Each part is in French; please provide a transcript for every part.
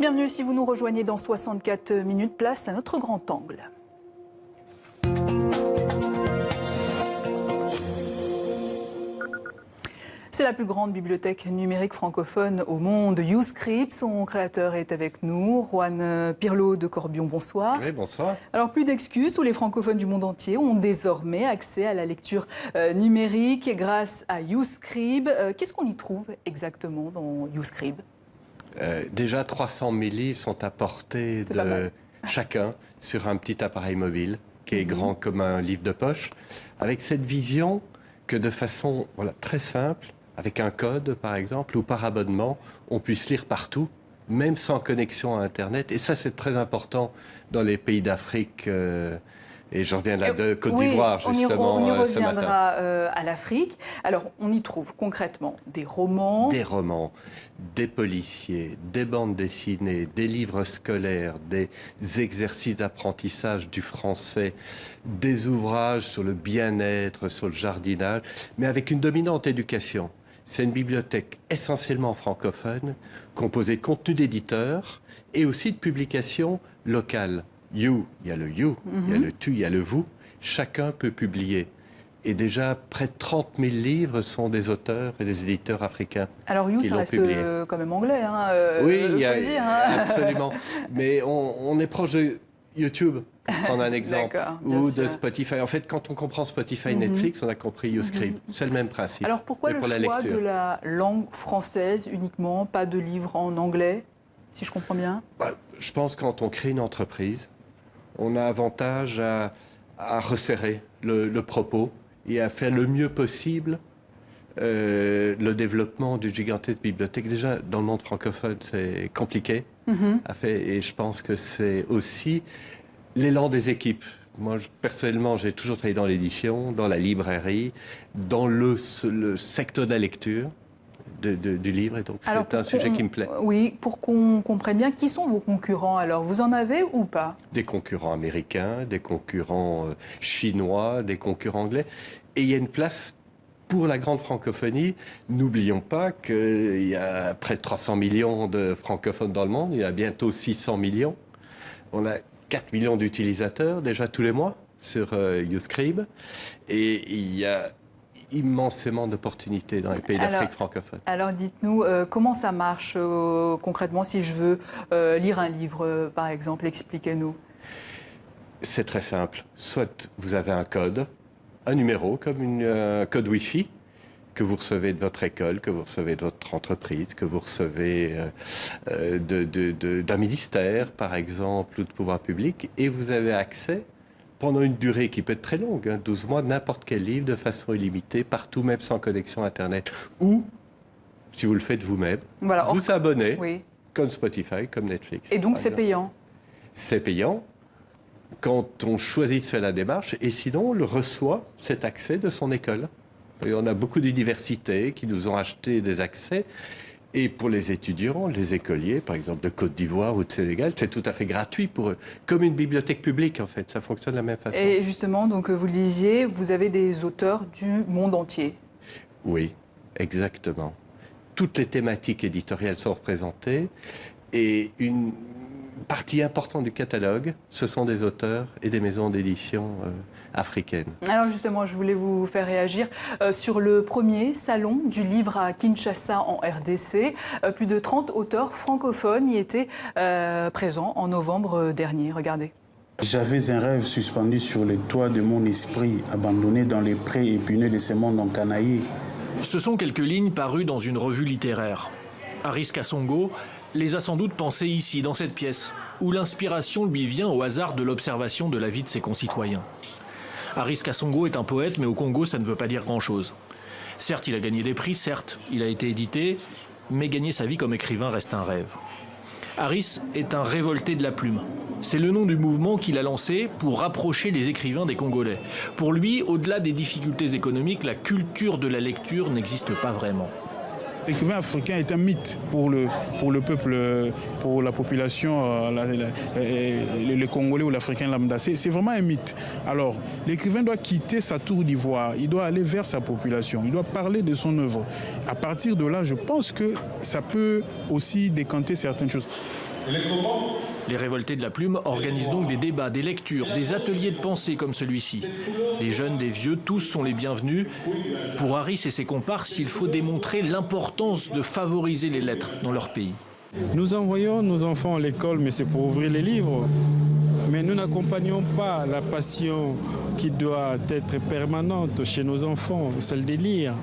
Bienvenue si vous nous rejoignez dans 64 minutes, place à notre grand angle. C'est la plus grande bibliothèque numérique francophone au monde, YouScript. Son créateur est avec nous, Juan Pirlo de Corbion. Bonsoir. Oui, bonsoir. Alors, plus d'excuses, tous les francophones du monde entier ont désormais accès à la lecture numérique grâce à YouScript. Qu'est-ce qu'on y trouve exactement dans YouScript ? Déjà, 300 000 livres sont à portée de chacun sur un petit appareil mobile qui est grand comme un livre de poche, avec cette vision que de façon très simple, avec un code par exemple, ou par abonnement, on puisse lire partout, même sans connexion à Internet. Et ça, c'est très important dans les pays d'Afrique. Et je reviens là de Côte d'Ivoire, justement, on y ce matin. reviendra à l'Afrique. Alors, on y trouve concrètement des romans. Des romans, des policiers, des bandes dessinées, des livres scolaires, des exercices d'apprentissage du français, des ouvrages sur le bien-être, sur le jardinage, mais avec une dominante éducation. C'est une bibliothèque essentiellement francophone, composée de contenus d'éditeurs et aussi de publications locales. You, il y a le you, il y a le tu, il y a le vous. Chacun peut publier. Et déjà, près de 30 000 livres sont des auteurs et des éditeurs africains. Alors you, ça reste quand même anglais, hein, oui, faut le dire, hein. Absolument. Mais on est proche de YouTube, pour prendre un exemple, ou de Spotify. En fait, quand on comprend Spotify, Netflix, on a compris YouScript. C'est le même principe. Alors pourquoi le choix de la langue française uniquement, pas de livres en anglais, si je comprends bien ? Je pense que quand on crée une entreprise, on a avantage à resserrer le propos et à faire le mieux possible le développement d'une gigantesque bibliothèque. Déjà, dans le monde francophone, c'est compliqué à faire, et je pense que c'est aussi l'élan des équipes. Moi, personnellement, j'ai toujours travaillé dans l'édition, dans la librairie, dans le secteur de la lecture. Du livre, et donc c'est un sujet qui me plaît. Oui, pour qu'on comprenne bien, qui sont vos concurrents alors ? Vous en avez ou pas ? Des concurrents américains, des concurrents chinois, des concurrents anglais. Et il y a une place pour la grande francophonie. N'oublions pas qu'il y a près de 300 millions de francophones dans le monde, il y a bientôt 600 millions. On a 4 millions d'utilisateurs déjà tous les mois sur YouScript. Et il y a immensément d'opportunités dans les pays d'Afrique francophone. Alors dites-nous, comment ça marche concrètement si je veux lire un livre, par exemple, expliquez-nous. C'est très simple. Soit vous avez un code, un numéro, comme un code Wi-Fi, que vous recevez de votre école, que vous recevez de votre entreprise, que vous recevez d'un ministère, par exemple, ou de pouvoir public, et vous avez accès pendant une durée qui peut être très longue, 12 mois, n'importe quel livre de façon illimitée, partout, même sans connexion Internet. Ou, si vous le faites vous-même, vous abonnez, comme Spotify, comme Netflix. Et donc c'est payant ? C'est payant quand on choisit de faire la démarche, et sinon on le reçoit, cet accès de son école. Et on a beaucoup d'universités qui nous ont acheté des accès. Et pour les étudiants, les écoliers, par exemple de Côte d'Ivoire ou de Sénégal, c'est tout à fait gratuit pour eux. Comme une bibliothèque publique, en fait. Ça fonctionne de la même façon. Et justement, donc, vous le disiez, vous avez des auteurs du monde entier. Oui, exactement. Toutes les thématiques éditoriales sont représentées. Et une partie importante du catalogue, ce sont des auteurs et des maisons d'édition africaines. Alors justement, je voulais vous faire réagir sur le premier salon du livre à Kinshasa en RDC. Plus de 30 auteurs francophones y étaient présents en novembre dernier. Regardez. J'avais un rêve suspendu sur les toits de mon esprit, abandonné dans les prés épineux de ce monde encanaillé. Ce sont quelques lignes parues dans une revue littéraire. Aris Kasongo les a sans doute pensées ici, dans cette pièce, où l'inspiration lui vient au hasard de l'observation de la vie de ses concitoyens. Aris Kasongo est un poète, mais au Congo, ça ne veut pas dire grand-chose. Certes, il a gagné des prix, certes, il a été édité, mais gagner sa vie comme écrivain reste un rêve. Aris est un révolté de la plume. C'est le nom du mouvement qu'il a lancé pour rapprocher les écrivains des Congolais. Pour lui, au-delà des difficultés économiques, la culture de la lecture n'existe pas vraiment. L'écrivain africain est un mythe pour le peuple, pour la population, le Congolais ou l'Africain lambda. C'est vraiment un mythe. Alors, l'écrivain doit quitter sa tour d'ivoire, il doit aller vers sa population, il doit parler de son œuvre. À partir de là, je pense que ça peut aussi décanter certaines choses. Les révoltés de la plume organisent donc des débats, des lectures, des ateliers de pensée comme celui-ci. Les jeunes, des vieux, tous sont les bienvenus. Pour Harris et ses comparses, il faut démontrer l'importance de favoriser les lettres dans leur pays. Nous envoyons nos enfants à l'école, mais c'est pour ouvrir les livres. Mais nous n'accompagnons pas la passion qui doit être permanente chez nos enfants, celle de lire,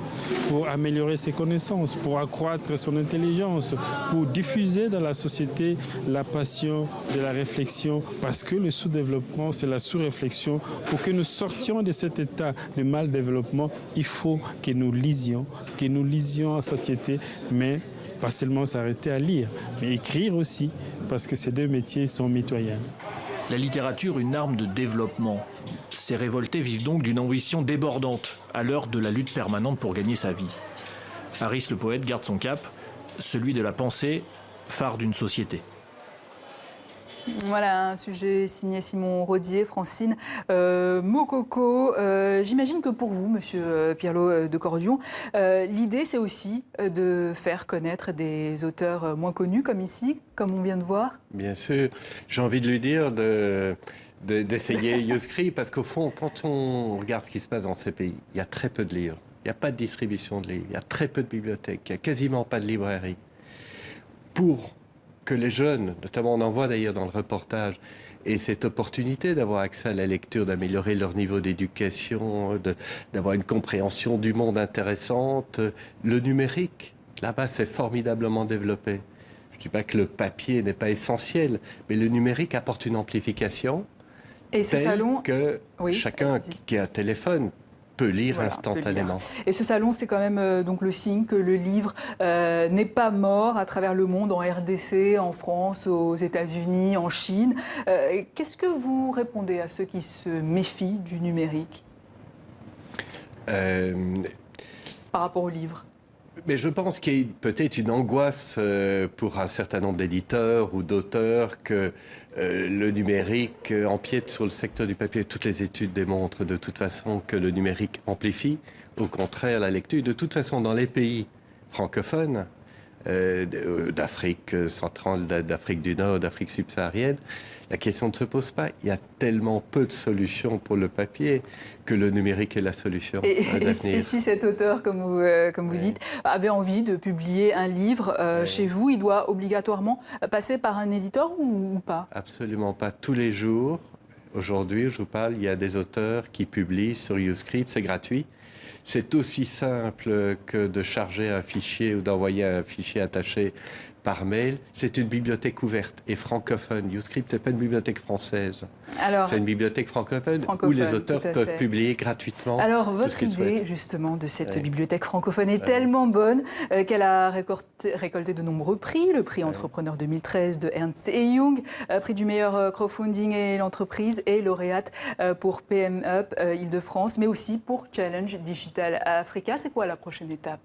pour améliorer ses connaissances, pour accroître son intelligence, pour diffuser dans la société la passion de la réflexion, parce que le sous-développement, c'est la sous-réflexion. Pour que nous sortions de cet état de mal-développement, il faut que nous lisions en société, mais pas seulement s'arrêter à lire, mais écrire aussi, parce que ces deux métiers sont mitoyens. La littérature, une arme de développement. Ces révoltés vivent donc d'une ambition débordante, à l'heure de la lutte permanente pour gagner sa vie. Harris, le poète, garde son cap, celui de la pensée, phare d'une société. Voilà, un sujet signé Simon Rodier, Francine Mokoko. J'imagine que pour vous, Monsieur Pirlo de Cordion, l'idée c'est aussi de faire connaître des auteurs moins connus comme ici, comme on vient de voir. Bien sûr, j'ai envie de lui dire d'essayer YouScript parce qu'au fond, quand on regarde ce qui se passe dans ces pays, il y a très peu de livres, il n'y a pas de distribution de livres, il y a très peu de bibliothèques, il n'y a quasiment pas de librairie. Pour que les jeunes, notamment on en voit d'ailleurs dans le reportage, aient cette opportunité d'avoir accès à la lecture, d'améliorer leur niveau d'éducation, d'avoir une compréhension du monde intéressante. Le numérique, là-bas, c'est formidablement développé. Je ne dis pas que le papier n'est pas essentiel, mais le numérique apporte une amplification. Et ce salon, que chacun qui a un téléphone peut lire instantanément. Peut lire. Et ce salon, c'est quand même donc le signe que le livre n'est pas mort à travers le monde, en RDC, en France, aux États-Unis, en Chine. Qu'est-ce que vous répondez à ceux qui se méfient du numérique par rapport au livre? Mais je pense qu'il y a peut-être une angoisse pour un certain nombre d'éditeurs ou d'auteurs que le numérique empiète sur le secteur du papier. Toutes les études démontrent de toute façon que le numérique amplifie, au contraire, la lecture. De toute façon, dans les pays francophones, d'Afrique centrale, d'Afrique du Nord, d'Afrique subsaharienne, la question ne se pose pas. Il y a tellement peu de solutions pour le papier que le numérique est la solution d'avenir. Et si cet auteur, comme vous dites, avait envie de publier un livre chez vous, il doit obligatoirement passer par un éditeur ou pas? Absolument pas. Tous les jours, aujourd'hui, je vous parle, il y a des auteurs qui publient sur YouScript, c'est gratuit. C'est aussi simple que de charger un fichier ou d'envoyer un fichier attaché par mail. C'est une bibliothèque ouverte et francophone. YouScript, ce n'est pas une bibliothèque française. C'est une bibliothèque francophone où les auteurs peuvent publier gratuitement. Alors, votre idée, justement, de cette bibliothèque francophone est tellement bonne qu'elle a récolté de nombreux prix. Le prix Entrepreneur 2013 de Ernst & Young, prix du meilleur crowdfunding et l'entreprise, et lauréate pour PM Up Île-de-France, mais aussi pour Challenge Digital Africa. C'est quoi la prochaine étape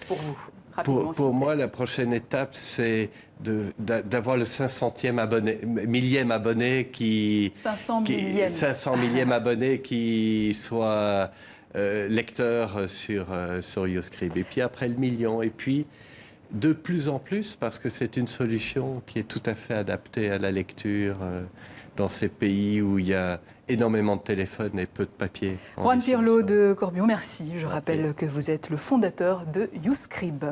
pour vous? Pour moi, la prochaine étape, c'est d'avoir le 500e millième abonné 500 millième abonné qui soit lecteur sur YouScript. Et puis après le million. Et puis, de plus en plus, parce que c'est une solution qui est tout à fait adaptée à la lecture dans ces pays où il y a énormément de téléphones et peu de papier. Juan Pirlo de Corbion, merci. Je rappelle que vous êtes le fondateur de YouScript.